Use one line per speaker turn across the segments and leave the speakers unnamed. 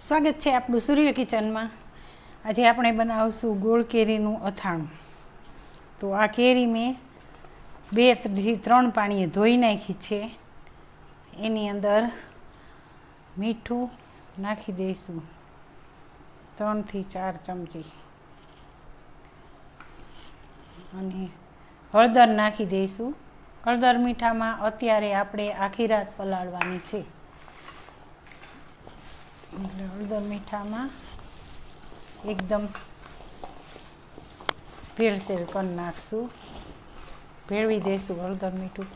સ્વાગત છે આપણું સૂર્ય કિચનમાં। આજે આપણે બનાવશું ગોળ કેરીનું અથાણું। તો આ કેરી મેં 2 થી 3 પાણીએ ધોઈ નાખી છે। એની અંદર મીઠું નાખી દઈશું 3 થી 4 ચમચી અને હળદર નાખી દઈશું। હળદર મીઠામાં અત્યારે આપણે આખી રાત પલાળવાની છે, એટલે હળદર મીઠામાં એકદમ ભેળસેળ કરી નાખશું, ભેળવી દઈશું। હળદર મીઠું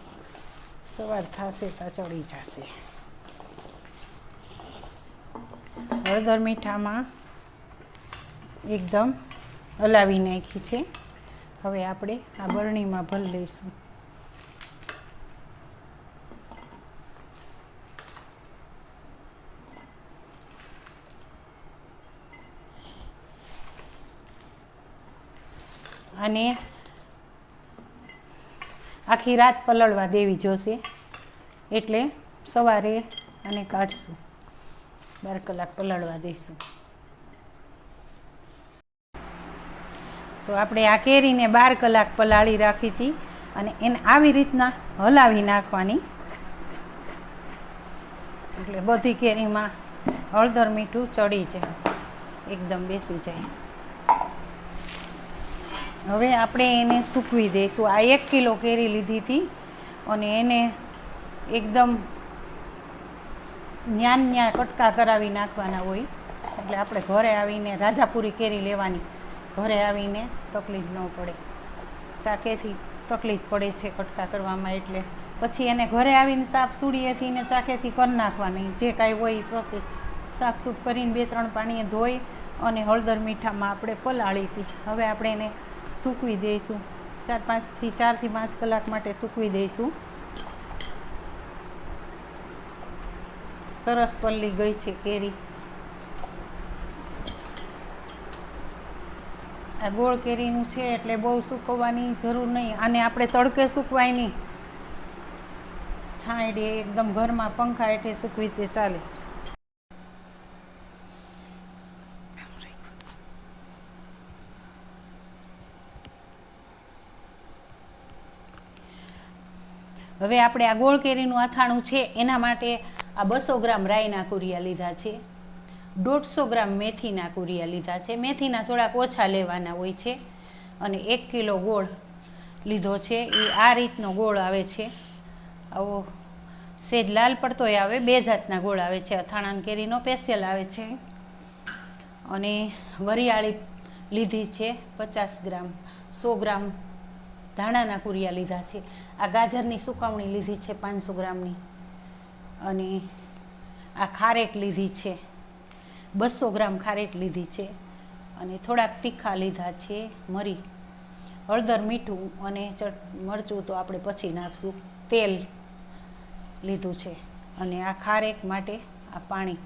સવાર થશે તો ચડી જશે। હળદર મીઠામાં એકદમ હલાવી નાખી છે। હવે આપણે આ બરણીમાં ભરી લઈશું। અને આખી રાત પલળવા દેવી જોશે, એટલે સવારે આને કાઢશું, 12 કલાક પલળવા દઈશું। તો આપણે આ કેરીને 12 કલાક પલાળી રાખી હતી અને એને આવી રીતના હલાવી નાખવાની, એટલે બધી કેરીમાં હળદર મીઠું ચડી જાય, એકદમ બેસી જાય। હવે આપણે એને સૂકવી દઈશું। આ 1 કિલો કેરી લીધી હતી અને એને એકદમ ન્યા કટકા કરાવી નાખવાના હોય, એટલે આપણે ઘરે આવીને રાજાપુરી કેરી લેવાની, ઘરે આવીને તકલીફ ન પડે। ચાકેથી તકલીફ પડે છે કટકા કરવામાં, એટલે પછી એને ઘરે આવીને સાફ સુડીએથી ને ચાકેથી કરી નાખવાની, જે કાંઈ હોય પ્રોસેસ સાફ સૂફ કરીને 2-3 પાણીએ ધોઈ અને હળદર મીઠામાં આપણે પલાળી હતી। હવે આપણે એને સૂકવી દઈશું, 4 થી 5 કલાક માટે સૂકવી દઈશું। સરસ પલળી ગઈ છે કેરી। આ ગોળ કેરીનું છે એટલે બહુ સૂકવવાની જરૂર નહીં, આને આપણે તડકે સૂકવાય નહીં, છાંયડે એકદમ ઘરમાં પંખા હેઠે સૂકવી તે ચાલે। હવે આપણે આ ગોળ કેરીનું અથાણું છે એના માટે આ 200 ગ્રામ રાઈના કુરિયા લીધા છે, 150 ગ્રામ મેથીના કુરિયા લીધા છે, મેથીના થોડાક ઓછા લેવાના હોય છે, અને 1 કિલો ગોળ લીધો છે। એ આ રીતનો ગોળ આવે છે, આવો સેજ લાલ પડતોય આવે, 2 જાતના ગોળ આવે છે, અથાણાની કેરીનો સ્પેશિયલ આવે છે। અને વરિયાળી લીધી છે 50 ગ્રામ, 100 ગ્રામ ધાણાના કુરિયા લીધા છે, આ ગાજરની સુકવણી લીધી છે 500 ગ્રામની, અને આ ખારેક લીધી છે 200 ગ્રામ ખારેક લીધી છે, અને થોડાક તીખા લીધા છે મરી, હળદર મીઠું અને મરચું તો આપણે પછી નાખશું, તેલ લીધું છે, અને આ ખારેક માટે આ પાણી।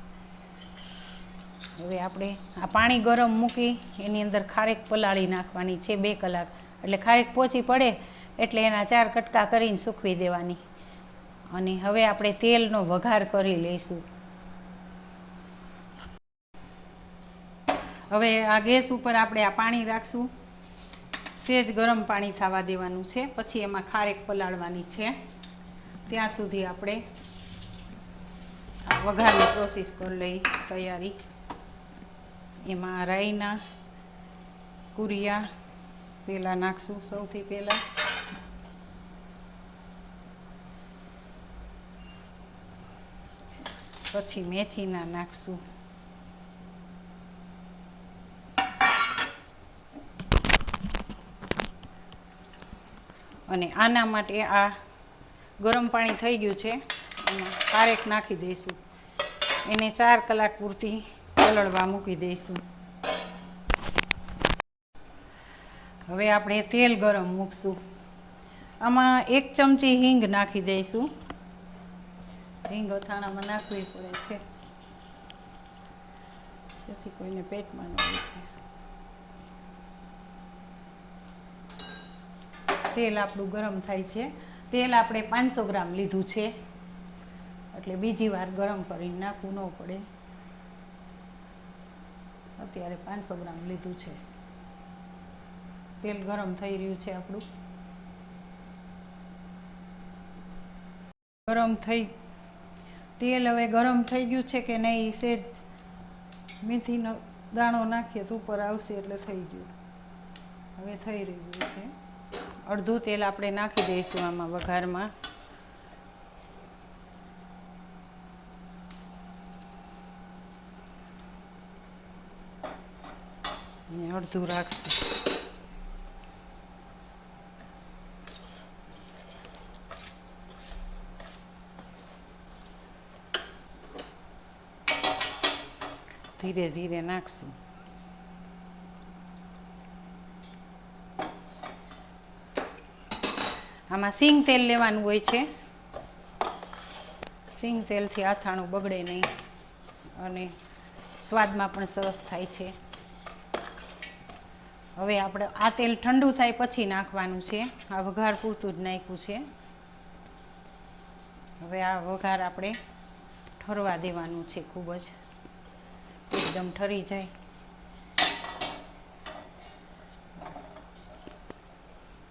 હવે આપણે આ પાણી ગરમ મૂકી એની અંદર ખારેક પલાળી નાખવાની છે 2 કલાક, એટલે ખારેક પોચી પડે એટલે એના 4 કટકા કરીને સૂકવી દેવાની। અને હવે આપણે તેલનો વઘાર કરી લઈશું। હવે આ ગેસ ઉપર આપણે આ પાણી રાખશું, સેજ ગરમ પાણી થવા દેવાનું છે, પછી એમાં ખારેક પલાળવાની છે, ત્યાં સુધી આપણે આ વઘારની પ્રોસેસ કરી લઈ તૈયારી। એમાં રાઈના કુરિયા પહેલાં નાખશું, સૌથી પહેલાં પછી મેથીના નાખશું, અને આના માટે આ ગરમ પાણી થઈ ગયું છે, એમાં ખારેક નાખી દઈશું, એને 4 કલાક પૂરતી પલળવા મૂકી દઈશું। હવે આપણે તેલ ગરમ મૂકશું, આમાં 1 ચમચી હિંગ નાખી દઈશું, હિંગ અથાણામાં નાખવી પડે છે જેથી કોઈને પેટમાં ન દુખે। તેલ આપણું ગરમ થાય છે, તેલ આપણે 500 ગ્રામ લીધું છે, એટલે બીજી વાર ગરમ કરીને નાખવું ન પડે। અત્યારે 500 ગ્રામ લીધું છે. તેલ ગરમ થઈ રહ્યું છે આપણું. તેલ હવે ગરમ થઈ ગયું છે કે નહીં, સેજ મેથીનો દાણો નાખીએ તો ઉપર આવશે એટલે થઈ ગયું. હવે થઈ રહ્યું છે. અડધું તેલ આપણે નાખી દઈશું આમાં વઘારમાં. અને અડધું રાખશું. ધીરે ધીરે નાખશું. આમાં સિંગ તેલ લેવાનું હોય છે. સિંગ તેલથી આથાણું બગડે નહીં અને સ્વાદમાં પણ સરસ થાય છે. હવે આપણે આ તેલ ઠંડુ થાય પછી નાખવાનું છે. આ વઘાર પૂરતું જ નાખ્યું છે. હવે આ વઘાર આપણે ઠરવા દેવાનું છે. ખૂબ જ એકદમ ઠરી જાય.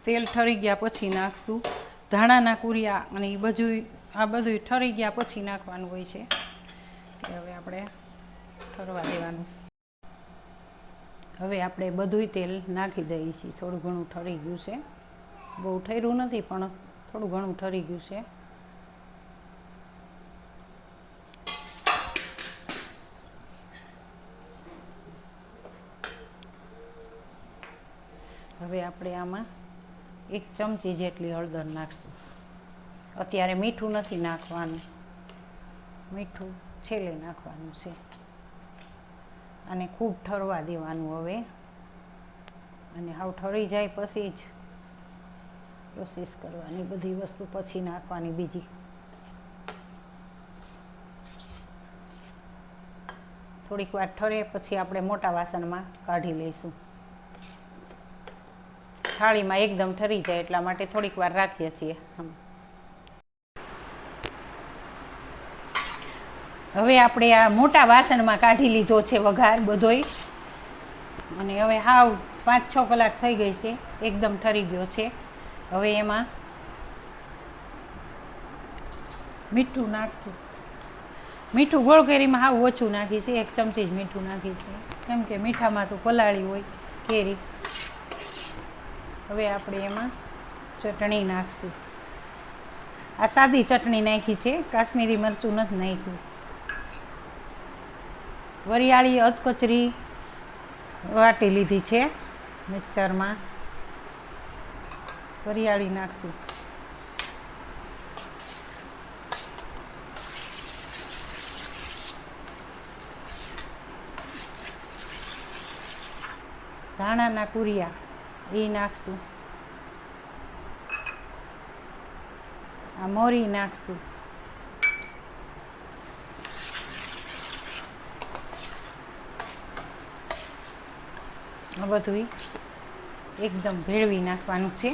તેલ ઠરી ગયા પછી નાખશું ધાણાના કુરિયા, અને એ બધું ઠરી ગયા પછી નાખવાનું હોય છે. હવે આપણે ઠરવા દેવાનું છે. હવે આપણે બધું તેલ નાખી દઈએ છીએ. થોડું ઘણું ઠરી ગયું છે. બહુ ઠર્યું નથી પણ થોડું ઘણું ઠરી ગયું છે. હવે આપણે આમાં 1 ચમચી જેટલી હળદર નાખશું. અત્યારે મીઠું નથી નાખવાનું, મીઠું છેલ્લે નાખવાનું છે. અને ખૂબ ઠરવા દેવાનું હવે. અને હાવ ઠરી જાય પછી જ પ્રોસેસ કરવાની, બધી વસ્તુ પછી નાખવાની બીજી. થોડીક વાર ઠરે પછી આપણે મોટા વાસણમાં કાઢી લઈશું. થાળીમાં એકદમ ઠરી જાય એટલા માટે થોડીક વાર રાખીએ છીએ. હવે આપણે આ મોટા વાસણમાં કાઢી લીધો છે વઘાર બધોય. અને હવે હાવ 5-6 કલાક થઈ ગઈ છે. એકદમ ઠરી ગયો છે. હવે એમાં મીઠું નાખશું. મીઠું ગોળ કેરીમાં હાવ ઓછું નાખી છે. 1 ચમચી જ મીઠું નાખી છે, કેમ કે મીઠામાં તો પલાળી હોય કેરી. હવે આપણે એમાં ચટણી નાખશું. આ સાદી ચટણી નાખી છે, કાશ્મીરી મરચું નથી નાખ્યું. વરિયાળી અધકચરી વાટી લીધી છે મિક્સરમાં. વરિયાળી નાખશું. ધાણાના કુરિયા એ નાખશું. આ મોરી નાખશું. આ બધું એકદમ ભેળવી નાખવાનું છે.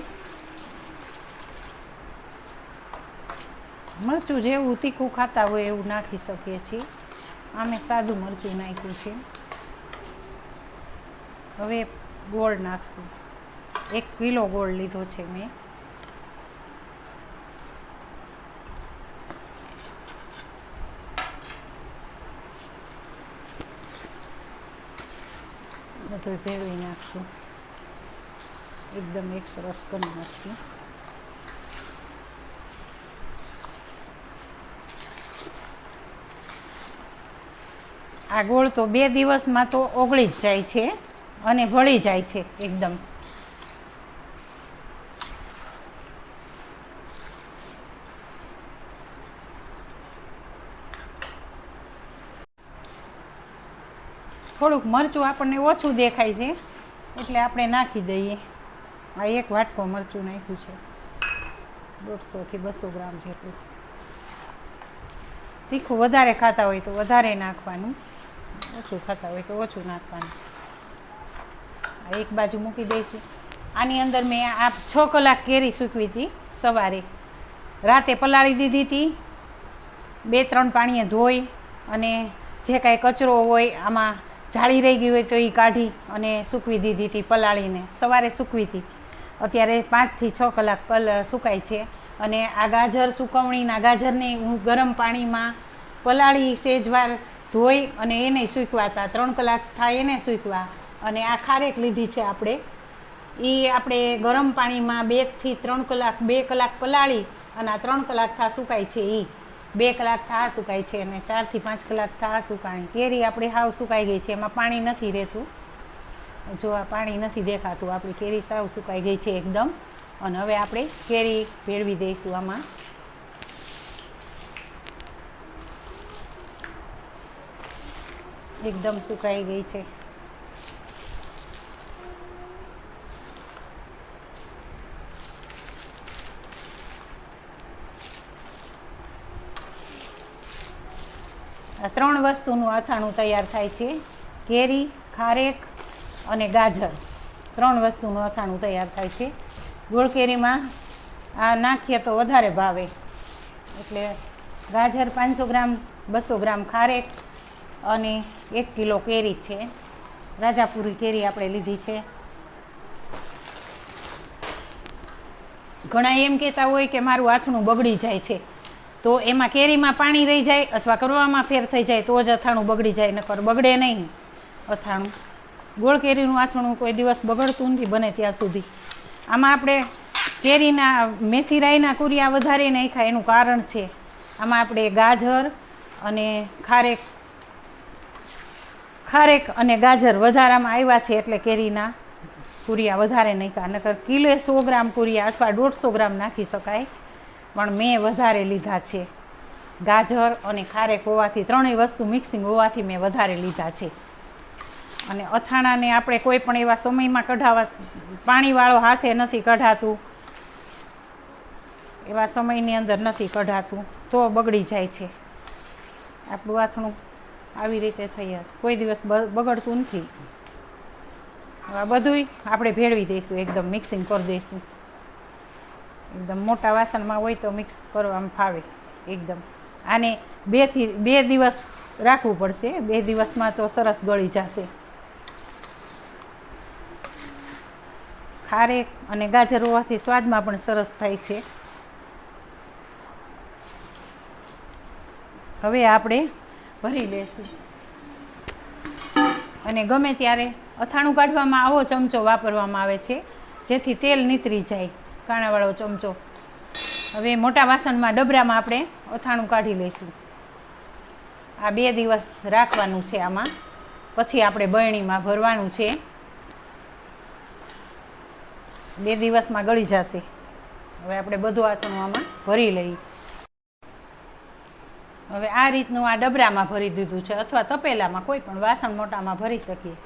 મરચું જેવું તીખું ખાતા હોય એવું નાખી શકીએ છીએ. આમે સાદું મરચું નાખ્યું છે. હવે ગોળ નાખશું. 1 કિલો ગોળ લીધો છે મેં. બધું ભેળવી નાખશું. એકદમ સરસ કરી નાખશું. આ ગોળ તો 2 દિવસમાં તો ઓગળી જ જાય છે અને ભળી જાય છે એકદમ. થોડુંક મરચું આપણને ઓછું દેખાય છે એટલે આપણે નાખી દઈએ. આ 1 વાટકો મરચું નાખ્યું છે. 150 થી 200 ગ્રામ જેટલું. તીખું વધારે ખાતા હોય તો વધારે નાખવાનું, ઓછું ખાતા હોય તો ઓછું નાખવાનું. આ એક બાજુ મૂકી દઈશું. આની અંદર મેં આ 6 કલાક કેરી સૂકવી હતી. સવારે રાતે પલાળી દીધી હતી. 2-3 પાણીએ ધોઈ અને જે કાંઈ કચરો હોય આમાં જાળી રહી ગઈ હોય તો એ કાઢી અને સૂકવી દીધી હતી પલાળીને, સવારે સૂકવી હતી. અત્યારે 5 થી 6 કલાક સુકાય છે. અને આ ગાજર સુકવણીના ગાજરને હું ગરમ પાણીમાં પલાળી સેજવાર ધોઈ અને એને સૂકવા હતા. 3 કલાક થાય એને સૂકવા. અને આ ખારેક લીધી છે આપણે, એ આપણે ગરમ પાણીમાં 2 થી 3 કલાક 2 કલાક પલાળી અને આ 3 કલાક થા સુકાય છે. એ 2 કલાક થા સુકાય છે અને 4 થી 5 કલાક થા સુકાણી. કેરી આપણી હાવ સુકાઈ ગઈ છે, એમાં પાણી નથી રહેતું. જો આ પાણી નથી દેખાતું, આપણી કેરી સાવ સુકાઈ ગઈ છે એકદમ. અને હવે આપણે કેરી ભેળવી દઈશું આમાં. એકદમ સુકાઈ ગઈ છે. આ 3 વસ્તુનું અથાણું તૈયાર થાય છે. કેરી, ખારેક અને ગાજર, 3 વસ્તુનું અથાણું તૈયાર થાય છે. ગોળ કેરીમાં આ નાખીએ તો વધારે ભાવે, એટલે ગાજર 500 ગ્રામ, 200 ગ્રામ ખારેક અને 1 કિલો કેરી છે. રાજાપુરી કેરી આપણે લીધી છે. ઘણા એમ કહેતા હોય કે મારું અથાણું બગડી જાય છે, તો એમાં કેરીમાં પાણી રહી જાય અથવા કરવામાં ફેર થઈ જાય તો જ અથાણું બગડી જાય, નકર બગડે નહીં અથાણું. ગોળ કેરીનું અથાણું કોઈ દિવસ બગડતું નથી બને ત્યાં સુધી. આમાં આપણે કેરીના મેથી રાઈના કુરિયા વધારે નાખ્યા, એનું કારણ છે આમાં આપણે ગાજર અને ખારેક અને ગાજર વધારામાં આવ્યા છે, એટલે કેરીના કુરિયા વધારે નાખ્યા. નકર કિલો 100 ગ્રામ કુરિયા અથવા 150 ગ્રામ નાખી શકાય, પણ મેં વધારે લીધા છે. ગાજર અને ખારેક હોવાથી, 3 વસ્તુ મિક્સિંગ હોવાથી મેં વધારે લીધા છે. અને અથાણાને આપણે કોઈ પણ એવા સમયમાં કઢાવા, પાણીવાળો હાથે નથી કઢાતું, એવા સમયની અંદર નથી કઢાતું તો બગડી જાય છે. આપણું અથાણું આવી રીતે થઈ જશે, કોઈ દિવસ બગડતું નથી. આ બધુંય આપણે ભેળવી દઈશું, એકદમ મિક્સિંગ કરી દઈશું. એકદમ મોટા વાસણમાં હોય તો મિક્સ કરવામાં ફાવે એકદમ. આને 2 દિવસ રાખવું પડશે, 2 દિવસમાં તો સરસ ગળી જશે. ખારેક અને ગાજર હોવાથી સ્વાદમાં પણ સરસ થાય છે. હવે આપણે ભરી લઈશું. અને ગમે ત્યારે અથાણું કાઢવામાં આવો ચમચો વાપરવામાં આવે છે, જેથી તેલ નીતરી જાય, કાણાવાળો ચમચો. હવે મોટા વાસણમાં ડબરામાં આપણે અથાણું કાઢી લઈશું. આ 2 દિવસ રાખવાનું છે આમાં, પછી આપણે બરણીમાં ભરવાનું છે. 2 દિવસમાં ગળી જશે. હવે આપણે બધું અથાણું આમાં ભરી લઈએ. હવે આ રીતનું આ ડબરામાં ભરી દીધું છે, અથવા તપેલામાં, કોઈ પણ વાસણ મોટામાં ભરી શકીએ.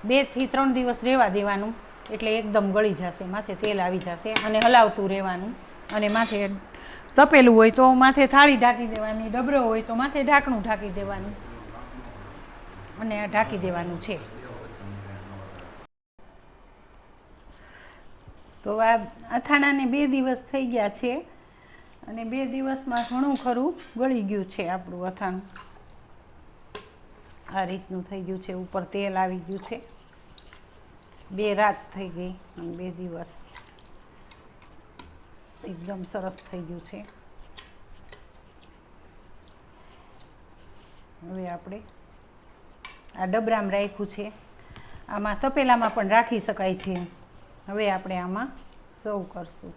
2 થી 3 દિવસ રહેવા દેવાનું, એટલે એકદમ ગળી જશે, માથે તેલ આવી જશે. અને હલાવતું રહેવાનું. અને માથે તપેલું હોય તો માથે થાળી ઢાંકી દેવાની, ડબરો હોય તો માથે ઢાંકણું ઢાંકી દેવાનું, અને આ ઢાંકી દેવાનું છે. તો આ અથાણાને 2 દિવસ થઈ ગયા છે, અને 2 દિવસમાં ઘણું ખરું ગળી ગયું છે આપણું અથાણું. આ રીતનું થઈ ગયું છે, ઉપર તેલ આવી ગયું છે. 2 રાત થઈ ગઈ અને 2 દિવસ એકદમ સરસ થઈ ગયું છે. હવે આપણે આ ડબરામાં રાખ્યું છે, આમાં તપેલામાં પણ રાખી શકાય છે. હવે આપણે આમાં સર્વ કરશું.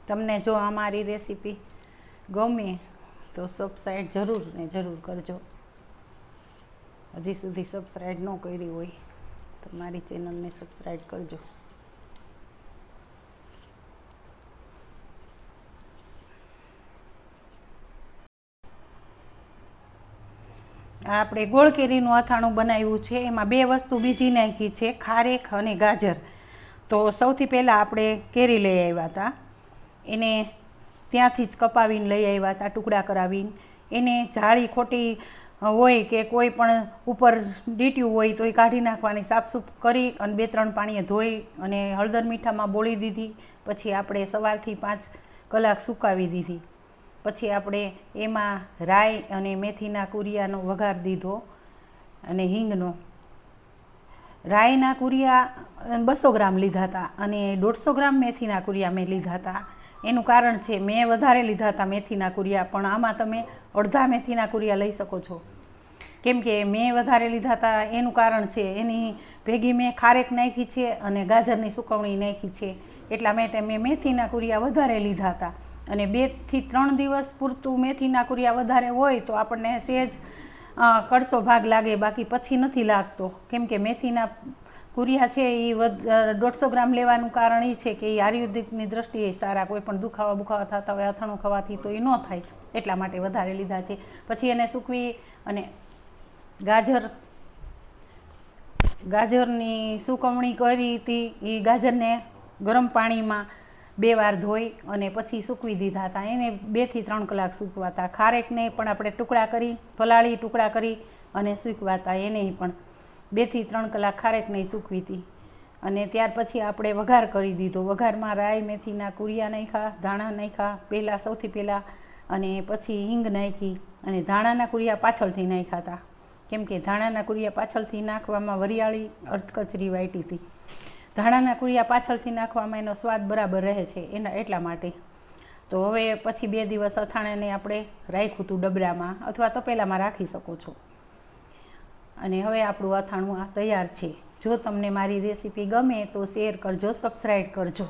તમને જો અમારી રેસીપી ગમે તો સબસ્ક્રાઈબ જરૂર ને જરૂર કરજો. હજી સુધી સબસ્ક્રાઈબ ન કરી હોય તો મારી ચેનલને સબસ્ક્રાઈબ કરજો. આ આપણે ગોળ કેરીનું અથાણું બનાવ્યું છે, એમાં 2 વસ્તુ બીજી નાખી છે, ખારેક અને ગાજર. તો સૌથી પહેલાં આપણે કેરી લઈ આવ્યા હતા, એને ત્યાંથી જ કપાવીને લઈ આવ્યા હતા, ટુકડા કરાવીને. એને જાળી ખોટી હોય કે કોઈ પણ ઉપર ડીટ્યું હોય તો એ કાઢી નાખવાની, સાફસૂફ કરી અને 2-3 પાણીએ ધોઈ અને હળદર મીઠામાં બોળી દીધી. પછી આપણે સવારથી 5 કલાક સુકાવી દીધી. પછી આપણે એમાં રાઈ અને મેથીના કુરિયાનો વઘાર દીધો અને હિંગનો. રાઈના કુરિયા 200 ગ્રામ લીધા હતા અને 150 ગ્રામ મેથીના કુરિયા મેં લીધા હતા. એનું કારણ છે, મેં વધારે લીધા હતા મેથીના કુરિયા, પણ આમાં તમે અડધા મેથીના કુરિયા લઈ શકો છો. કેમ કે મેં વધારે લીધા હતા એનું કારણ છે, એની ભેગી મેં ખારેક નાખી છે અને ગાજરની સુકવણી નાખી છે. એટલા માટે મેં મેથીના કુરિયા વધારે લીધા હતા. અને 2 થી 3 દિવસ પૂરતું મેથીના કુરિયા વધારે હોય તો આપણને સહેજ કડસો ભાગ લાગે, બાકી પછી નથી લાગતો. કેમ કે મેથીના કુરિયા છે એ 150 ગ્રામ લેવાનું કારણ એ છે કે એ આયુર્વેદિકની દ્રષ્ટિએ સારા, કોઈ પણ દુખાવા થતા હોય અથાણું ખાવાથી તો એ ન થાય, એટલા માટે વધારે લીધા છે. પછી એને સૂકવી અને ગાજરની સુકવણી કરી હતી. એ ગાજરને ગરમ પાણીમાં 2 વાર ધોઈ અને પછી સૂકવી દીધા હતા. એને 2 થી 3 કલાક સૂકવાતા. ખારેકને પણ આપણે ટુકડા કરી, પલાળી ટુકડા કરી અને સૂકવાતા. એને પણ 2 થી 3 કલાક ખારેકને સૂકવી હતી. અને ત્યાર પછી આપણે વઘાર કરી દીધો. વઘારમાં રાઈ મેથીના કુરિયા નાખ્યા, ધાણા નાખ્યા સૌથી પહેલાં, અને પછી હિંગ નાખી. અને ધાણાના કુરિયા પાછળથી નાખ્યા હતા. કેમ કે ધાણાના કુરિયા પાછળથી નાખવામાં વરિયાળી અર્ધકચરી વાટી હતી. ધાણાના કુરિયા પાછળથી નાખવામાં એનો સ્વાદ બરાબર રહે છે, એટલા માટે. તો હવે પછી 2 દિવસ અથાણાને આપણે રાખ્યું હતું ડબરામાં અથવા તપેલામાં રાખી શકો છો. અને હવે આપણું અથાણું આ તૈયાર છે. જો તમને મારી રેસીપી ગમે તો શેર કરજો, સબસ્ક્રાઈબ કરજો.